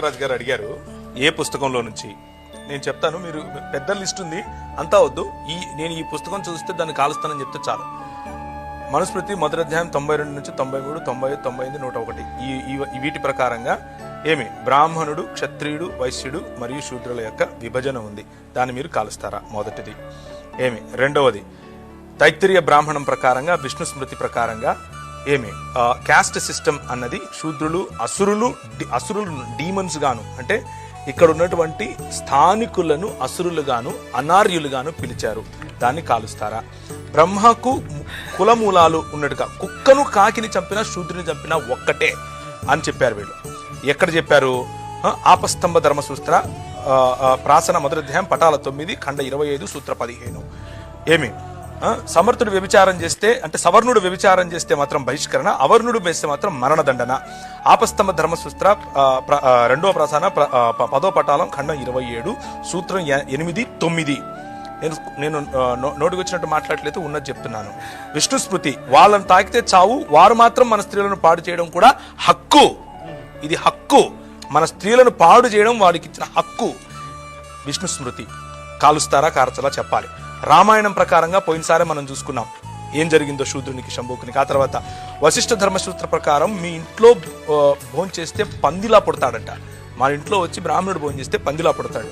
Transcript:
కోటరాజు గారు అడిగారు ఏ పుస్తకంలో నుంచి. నేను చెప్తాను, మీరు పెద్ద లిస్ట్ ఉంది అంతా వద్దు, నేను ఈ పుస్తకం చూస్తే దాన్ని కాలుస్తానని చెప్తే చాలు. మనుస్మృతి మొదటి అధ్యాయం 92 నుంచి 93, 90, 95, 101 వీటి ప్రకారంగా ఏమి బ్రాహ్మణుడు, క్షత్రియుడు, వైశ్యుడు మరియు శూద్రుల యొక్క విభజన ఉంది. దాన్ని మీరు కాలుస్తారా? మొదటిది. ఏమి రెండవది, తైత్తిరీయ బ్రాహ్మణం ప్రకారంగా, విష్ణు స్మృతి ప్రకారంగా ఏమి క్యాస్ట్ సిస్టమ్ అన్నది శూద్రులు, అసురులు డీమన్స్ గాను, అంటే ఇక్కడ ఉన్నటువంటి స్థానికులను అసురులుగాను అనార్యులుగాను పిలిచారు. దాన్ని కాలుస్తారా? బ్రహ్మకు కులమూలాలు ఉన్నట్టుగా కుక్కను కాకిని చంపినా శూద్రుని చంపినా ఒక్కటే అని చెప్పారు వీళ్ళు. ఎక్కడ చెప్పారు? ఆపస్తంభ ధర్మసూత్ర ప్రాసన మొదటి అధ్యాయం పటాల 9 ఖండ 25 సూత్ర 15. ఏమి సమర్థుడు వ్యభిచారం చేస్తే, అంటే సవర్ణుడు వ్యభిచారం చేస్తే మాత్రం బహిష్కరణ, అవర్ణుడు వేస్తే మాత్రం మరణదండన. ఆపస్తంభ ధర్మసూత్ర రెండవ ప్రాసన 10వ పటాలం ఖండం 27 సూత్రం 8, 9. నేను నోటికి వచ్చినట్టు మాట్లాడలేదు, ఉన్నది చెప్తున్నాను. విష్ణు స్మృతి, వాళ్ళని తాకితే చావు, వారు మాత్రం మన స్త్రీలను పాడు చేయడం కూడా హక్కు. ఇది హక్కు, మన స్త్రీలను పాడు చేయడం వాడికి ఇచ్చిన హక్కు. విష్ణు స్మృతి కాలుస్తారా కాల్చలా చెప్పాలి. రామాయణం ప్రకారంగా పోయినసారి మనం చూసుకున్నాం ఏం జరిగిందో శూద్రునికి, శంభుకునికి. ఆ తర్వాత వశిష్ఠ ధర్మసూత్ర ప్రకారం మీ ఇంట్లో భోజనం చేస్తే పందిలా పుడతాడంట. మన ఇంట్లో వచ్చి బ్రాహ్మణుడు భోజనం చేస్తే పందిలా పుడతాడు.